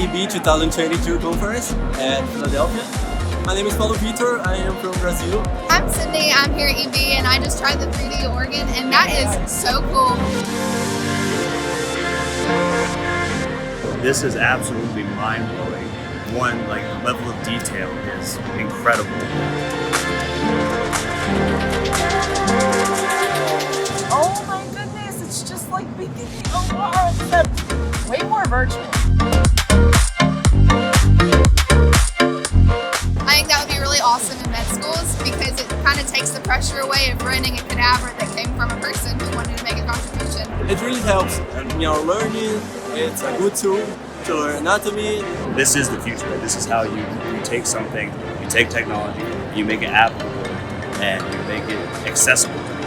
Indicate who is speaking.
Speaker 1: EB 2022 conference at Philadelphia. My name is Paulo Vitor. I am from Brazil.
Speaker 2: I'm Sydney. I'm here at EB and I just tried the 3D organ and that is so cool.
Speaker 3: This is absolutely mind-blowing. One, like, the level of detail is incredible.
Speaker 4: Oh my goodness, it's just like beginning a lot, except way more virtual.
Speaker 2: I think that would be really awesome in med schools because it kind of takes the pressure away of running a cadaver that came from a person who wanted to make a contribution.
Speaker 1: It really helps in our learning. It's a good tool to learn anatomy.
Speaker 3: This is the future. This is how you take something, you take technology, you make it applicable, and you make it accessible to people.